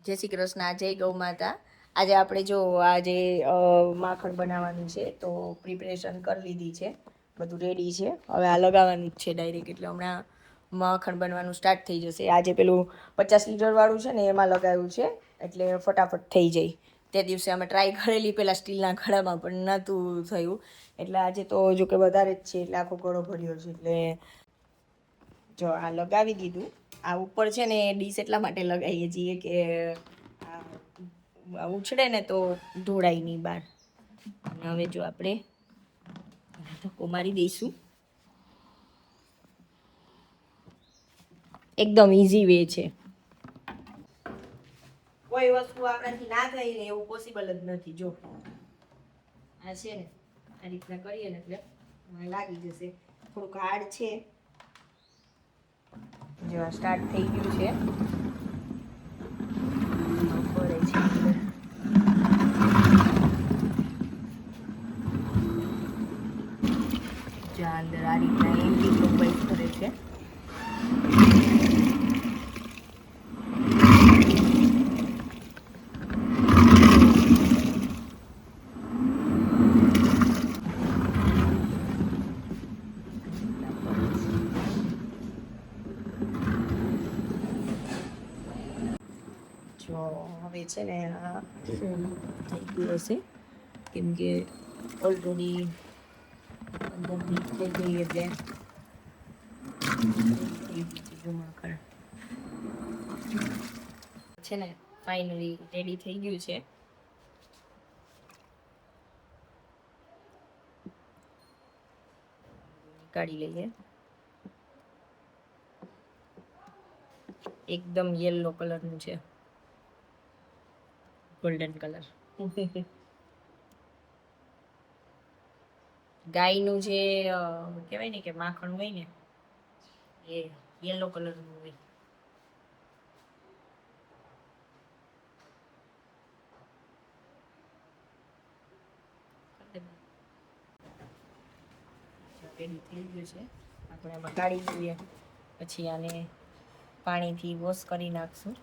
જય શ્રી કૃષ્ણ, જય ગૌ માતા. આજે આપણે જો આજે માખણ બનાવવાનું છે તો પ્રિપરેશન કરી લીધી છે, બધું રેડી છે. હવે આ લગાવવાનું જ છે ડાયરેક્ટ, એટલે હમણાં માખણ બનવાનું સ્ટાર્ટ થઈ જશે. આજે પેલું 50 લીટર વાળું છે ને એમાં લગાવ્યું છે, એટલે ફટાફટ થઈ જાય. તે દિવસે અમે ટ્રાય કરેલી પેલા સ્ટીલના ઘડામાં, પણ નહોતું થયું. એટલે આજે તો જો કે વધારે જ છે, એટલે આખો ઘડો ભર્યો છે. એટલે જો આ લગાવી દીધું. આ ઉપર છે ને ડીશ એટલા માટે લગાવીએ છીએ કે ઉછળે ને તો ઢોળાય નહીં બહાર. અને હવે જો આપણે ધક્કો મારી દઈશું. એકદમ ઇઝી વે છે. કોઈ વસ્તુ આપણાથી ના થઈ ને એવું પોસિબલ જ નથી. જો આ છે ને આ રીતના કરીએ ને એટલે લાગી જશે. થોડુંક હાર્ડ છે. જો સ્ટાર્ટ થઈ ગયું છે. પડે છે જ્યાં અંદર આ રીતના એન્ટી ક્લોકવાઇઝ કરે છે. જો હવે છે ને આ થઈ ગયું હશે, કેમ કે ઓલરેડી અંદર મિક્સ થઈ ગઈ એટલે માખણ છે ને ફાઇનલી રેડી થઈ ગયું છે. કાઢી લઈએ. એકદમ યેલો કલરનું છે, ગોલ્ડન કલર. ગાયનું જે કહેવાય ને કે માખણ હોય ને એ યેલો કલરનું હોય. રેડી થઈ ગયું છે. આપણે આમાં કાઢી દઈએ, પછી આને પાણીથી વોશ કરી નાખશું.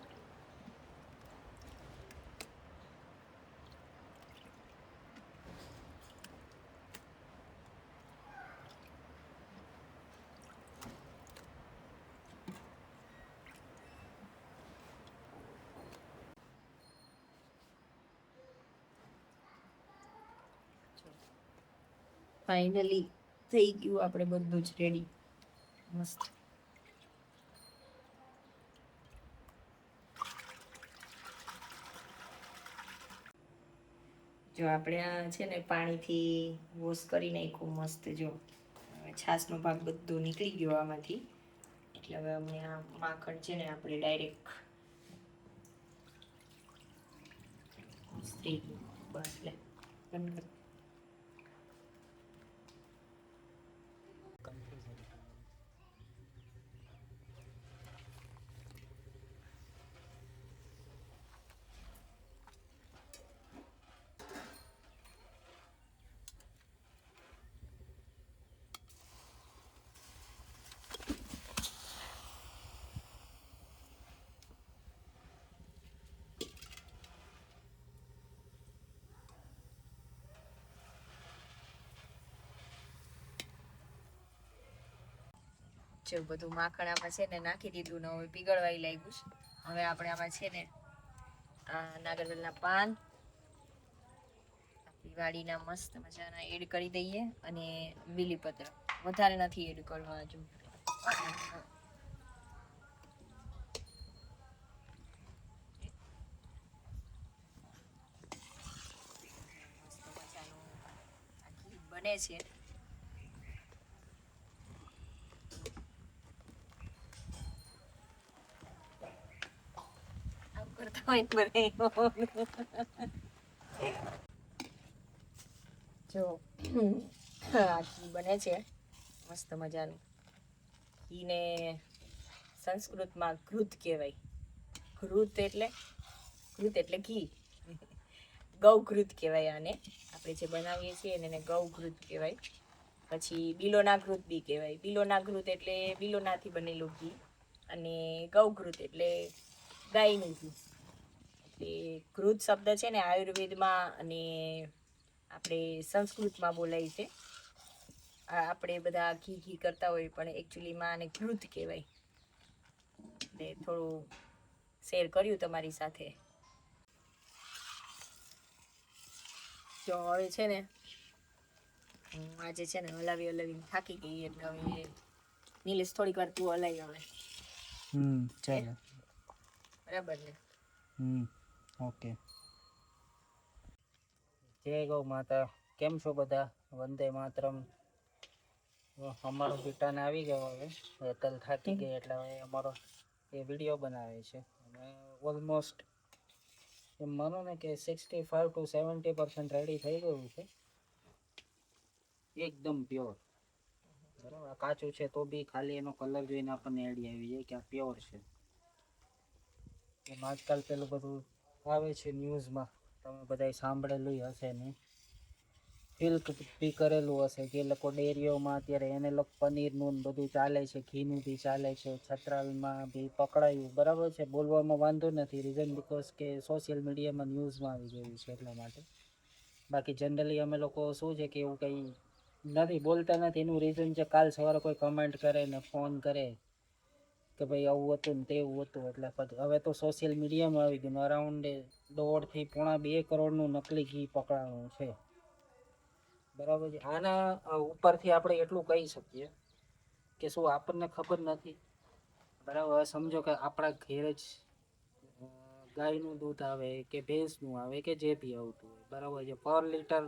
ફાઇનલી થઈ ગયું આપણે બધું જ રેડી, મસ્ત. જો આપણે આ છે ને પાણીથી વોશ કરી નાખ્યું મસ્ત. જો છાશનો ભાગ બધો નીકળી ગયો આમાંથી, એટલે હવે અમને આ માખણ છે ને આપણે ડાયરેક્ટ બસ લે બધું માખણ આમાં છે ને નાખી દીધું ને હવે પીગળવાય લાગ્યું છે. હવે આપણે આમાં છે ને આ નાગરવેલના પાન વાડીના મસ્ત મજાના એડ કરી દઈએ, અને બીલીપત્ર વધારે નથી એડ કરવા. જો બને છે. જો આ ઘી બને છે મસ્ત મજાનું. ઘીને સંસ્કૃતમાં ઘૃત કહેવાય. ઘૃત એટલે ઘી. ગૌઘૃત કહેવાય આને. આપણે જે બનાવીએ છીએ એને ગૌઘૃત કહેવાય. પછી બિલોના ઘૃત બી કહેવાય. બિલોના ઘૃત એટલે બિલોનાથી બનેલું ઘી, અને ગૌઘૃત એટલે ગાયનું ઘી. એ ઘૃત શબ્દ છે ને આયુર્વેદમાં અને આપણે સંસ્કૃતમાં બોલાય છે. આપણે બધા ઘી ઘી કરતા હોય પણ એકચ્યુઅલીમાં આને ઘૃત કહેવાય. એટલે થોડું શેર કર્યું તમારી સાથે. જો હવે છે ને હું આજે છે ને હલાવીને થાકી ગઈ એટલે હવે નીલેશ થોડીક વાર તું હલાવી હવે. ચાલો. બરાબર ને? ઓકે. જય ગૌ માતા. કેમ છો બધા? વંદે માતરમ. અમારો પિટાને આવી ગયો હવે. વેતલ થાકી ગઈ એટલે હવે અમારો એ વિડીયો બનાવે છે. અને ઓલમોસ્ટ એમ માનો ને કે 65 to 70% રેડી થઈ ગયું છે. એકદમ પ્યોર. બરાબર, કાચું છે તો બી ખાલી એનો કલર જોઈને આપણને આઈડિયા આવી જાય કે આ પ્યોર છે. એમ આજકાલ પેલું બધું આવે છે ન્યૂઝમાં, તમે બધાએ સાંભળેલું હશે ને, ફિલ્ક બી કરેલું હશે કે એ લોકો ડેરીઓમાં અત્યારે એને લોકો પનીરનું બધું ચાલે છે, ઘીનું બી ચાલે છે, છત્રાલમાં બી પકડાયું. બરાબર છે, બોલવામાં વાંધો નથી, રીઝન બિકોઝ કે સોશિયલ મીડિયામાં ન્યૂઝમાં આવી ગયું છે એટલા માટે. બાકી જનરલી અમે લોકો શું છે કે એવું કંઈ નથી બોલતા નથી. એનું રીઝન છે કાલ સવારે કોઈ કમેન્ટ કરે ને ફોન કરે કે ભાઈ આવું હતું ને તેવું હતું, એટલે હવે તો સોશિયલ મીડિયામાં આવી ગયું. અરાઉન્ડ 1.5 થી 2 કરોડનું નકલી ઘી પકડાણું છે. બરાબર છે. આના ઉપરથી આપણે એટલું કહી શકીએ કે શું આપણને ખબર નથી? બરાબર, સમજો કે આપણા ઘેર જ ગાયનું દૂધ આવે કે ભેંસનું આવે કે જે બી આવતું હોય, બરાબર છે, પર લીટર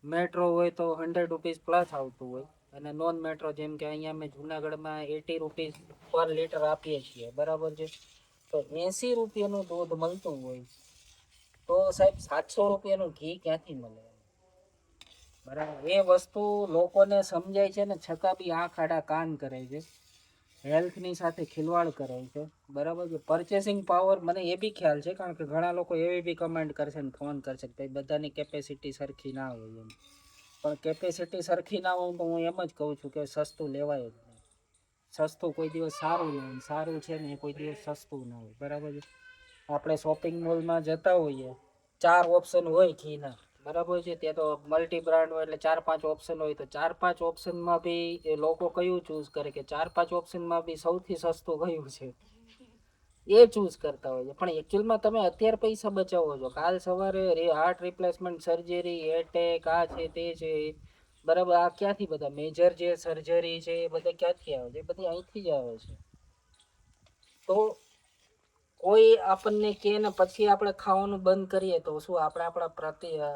મેટ્રો હોય તો 100 રૂપીસ પ્લસ આવતું હોય, અને નોન મેટ્રો જેમ કે અહીંયા અમે જુનાગઢમાં 80 રૂપીસ પર લીટર આપીએ છીએ. બરાબર છે. તો 80 રૂપિયાનું દૂધ મળતું હોય તો સાહેબ 700 રૂપિયાનું ઘી ક્યાંથી મળે? બરાબર, એ વસ્તુ લોકોને સમજાય છે ને છતાં બી આંખ આડા કાન કરે છે, હેલ્થની સાથે ખિલવાડ કરે છે. બરાબર છે. પરચેસિંગ પાવર મને એ બી ખ્યાલ છે, કારણ કે ઘણા લોકો એવી બી કમેન્ટ કરશે ને ફોન કરશે કે ભાઈ બધાની કેપેસિટી સરખી ના હોય એમ. પણ કેપેસિટી સરખી ના હોય તો હું એમ જ કહું છું કે સસ્તું લેવાય જ નહીં. સસ્તું કોઈ દિવસ સારું નહીં. સારું છે ને એ કોઈ દિવસ સસ્તું ના હોય. બરાબર છે. આપણે શોપિંગ મોલમાં જતા હોઈએ, 4 ઓપ્શન હોય ઘીના. બરાબર છે. ત્યાં તો મલ્ટી બ્રાન્ડ હોય એટલે 4-5 ઓપ્શન હોય, તો 4-5 ઓપ્શનમાં બી એ લોકો કયું ચૂઝ કરે કે 4-5 ઓપ્શનમાં બી સૌથી સસ્તું કયું છે એ ચૂઝ કરતા હોય છે. પણ એકચ્યુઅલમાં તમે અત્યારે પૈસા બચાવો છો, કાલ સવારે હાર્ટ રિપ્લેસમેન્ટ સર્જરી, એટેક, આ છે તે છે, બરાબર, આ ક્યાંથી બધા મેજર જે સર્જરી છે એ બધા ક્યાંથી આવે છે? એ બધી અહીંથી જ આવે છે. તો કોઈ આપણને કે ને પછી આપણે ખાવાનું બંધ કરીએ તો શું આપણે આપણા પ્રત્યે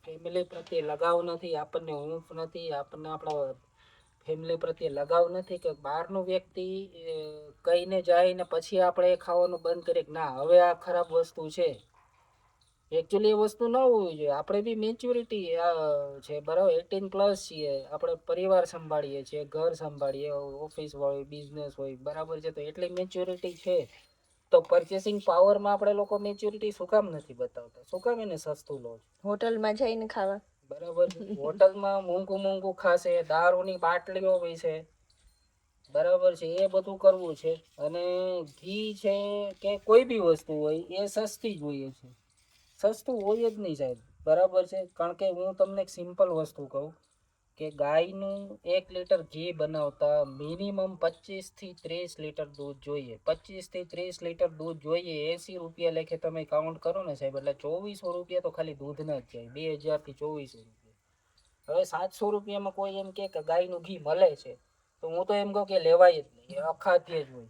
ફેમિલી પ્રત્યે લગાવ નથી? આપણને હૂંફ નથી? આપણને આપણા ફેમિલી પ્રત્યે લગાવ નથી કે બહારનું વ્યક્તિ કહીને જાય ને પછી આપણે એ ખાવાનું બંધ કરીએ કે ના હવે આ ખરાબ વસ્તુ છે? એકચ્યુઅલી એ વસ્તુ ન હોવી જોઈએ. આપણે બી મેચ્યોરિટી છે, બરાબર, 18+ છીએ, આપણે પરિવાર સંભાળીએ છીએ, ઘર સંભાળીએ, ઓફિસ હોય, બિઝનેસ હોય, બરાબર છે, તો એટલી મેચ્યોરિટી છે. તો પરચેસિંગ પાવરમાં આપણે લોકો મેચ્યોરિટી શું કામ નથી બતાવતા? શું કામ એને સસ્તું લો છો? હોટલમાં જઈને ખાવા, બરાબર છે. હોટલમાં મોંઘું ખાશે, દારૂની બાટલીઓ છે, બરાબર છે, એ બધું કરવું છે. અને ઘી છે કે કોઈ બી વસ્તુ હોય એ સસ્તી જ હોય છે. સસ્તું હોય જ નહીં સાહેબ. બરાબર છે. કારણ કે હું તમને એક સિમ્પલ વસ્તુ કહું કે ગાયનું 1 લીટર ઘી બનાવતા મિનિમમ 25 થી 30 લીટર દૂધ જોઈએ. 25 થી 30 લીટર દૂધ જોઈએ. 80 રૂપિયા લેખે તમે કાઉન્ટ કરો ને સાહેબ, એટલે 2400 રૂપિયા તો ખાલી દૂધના જ જાય. 2000 થી 2400 રૂપિયા. હવે 700 રૂપિયામાં કોઈ એમ કે ગાયનું ઘી મળે છે તો હું તો એમ કહું કે લેવાય જ નહીં, અખાદ્ય જ હોય.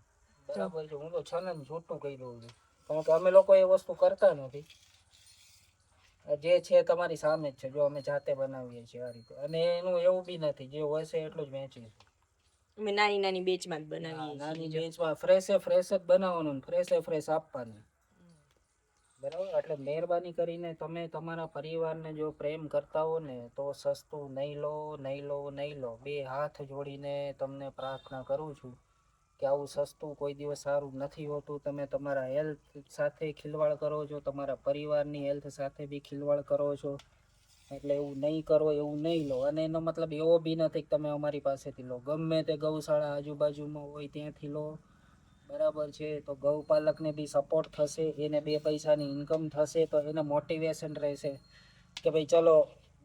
બરાબર છે. હું તો છનન છૂટું કહી દઉં છું, કારણ કે અમે લોકો એ વસ્તુ કરતા નથી. જે છે તમારી સામે જ છે, જો અમે જાતે બનાવીએ છીએ આ રીતે. અને એનું એવું બી નથી, જે હોય છે એટલું જ વેચીએ. અમે નાની બેચમાં જ બનાવીએ છીએ. નાની બેચમાં ફ્રેશ જ બનાવવાનું, ફ્રેશ આપવાનું. બરાબર. એટલે મહેરબાની કરીને તમે તમારા પરિવારને જો પ્રેમ કરતા હો ને તો સસ્તું નહીં લો. 2 હાથ જોડીને તમને પ્રાર્થના કરું છું કે આવું સસ્તું કોઈ દિવસ સારું નથી હોતું. તમે તમારા હેલ્થ સાથે ખિલવાડ કરો છો, તમારા પરિવારની હેલ્થ સાથે બી ખિલવાડ કરો છો. એટલે એવું નહીં કરો, એવું નહીં લો. અને એનો મતલબ એવો બી નથી કે તમે અમારી પાસેથી લો. ગમે તે ગૌશાળા આજુબાજુમાં હોય ત્યાંથી લો, બરાબર છે. તો ગૌપાલકને બી સપોર્ટ થશે, એને 2 પૈસાની ઇન્કમ થશે, તો એને મોટિવેશન રહેશે કે ભાઈ ચલો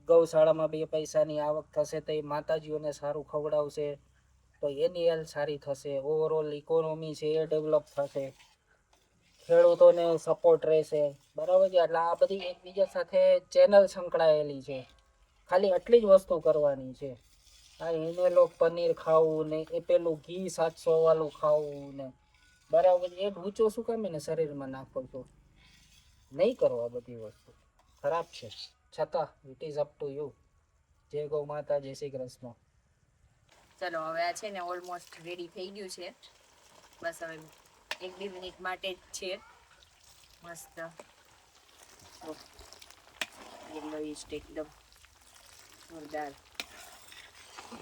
ગૌશાળામાં 2 પૈસાની આવક થશે તો એ માતાજીઓને સારું ખવડાવશે, તો એની હેલ્થ સારી થશે, ઓવરઓલ ઇકોનોમી છે એ ડેવલપ થશે, ખેડૂતોને સપોર્ટ રહેશે. બરાબર છે. એટલે આ બધી એકબીજા સાથે ચેનલ સંકળાયેલી છે. ખાલી આટલી જ વસ્તુ કરવાની છે. હા, એને લોક પનીર ખાવું ને એ પેલું ઘી 700 વાળું ખાવું ને, બરાબર છે. એ ઊંચો શું કામ એને શરીરમાં નાખો છો? નહીં કરો આ બધી વસ્તુ, ખરાબ છે. છતાં it is up to you. જય ગૌ માતા, જય શ્રી કૃષ્ણ. ચલો હવે આ છે ને ઓલમોસ્ટ રેડી થઈ ગયું છે. બસ હવે 1-2 મિનિટ માટે જ છે. મસ્ત યલો ઈસ્ટ એકદમ જોરદાર.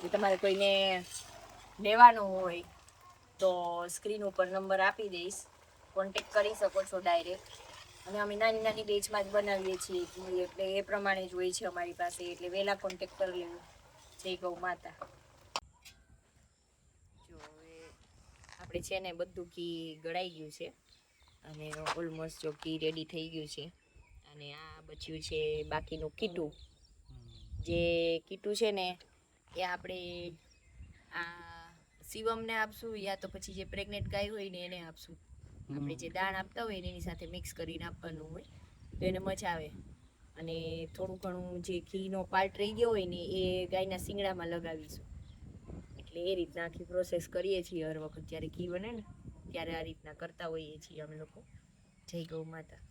જો તમારે કોઈને લેવાનું હોય તો સ્ક્રીન ઉપર નંબર આપી દઈશ, કોન્ટેક કરી શકો છો ડાયરેક્ટ. અને અમે નાની નાની બેચમાં જ બનાવીએ છીએ એટલે એ પ્રમાણે જ હોય છે અમારી પાસે, એટલે વહેલા કોન્ટેક કરી લેવું. જય ગૌ માતા. જો હવે આપણે છે ને બધું ઘી ગળાઈ ગયું છે અને ઓલમોસ્ટ જો ઘી રેડી થઈ ગયું છે. અને આ બચ્યું છે બાકીનું કીટું. જે કીટું છે ને એ આપણે આ શિવમને આપશું, યા તો પછી જે પ્રેગ્નેન્ટ ગાય હોય ને એને આપશું. આપણે જે દાણ આપતા હોય ને એની સાથે મિક્સ કરીને આપવાનું હોય તો એને મજા આવે. અને થોડું ઘણું જે ઘીનો પાર્ટ રહી ગયો હોય ને એ ગાયના શિંગડામાં લગાવીશું. એટલે એ રીતના આખી પ્રોસેસ કરીએ છીએ હર વખત જ્યારે ઘી બને ને ત્યારે આ રીતના કરતા હોઈએ છીએ અમે લોકો. જય ગૌ માતા.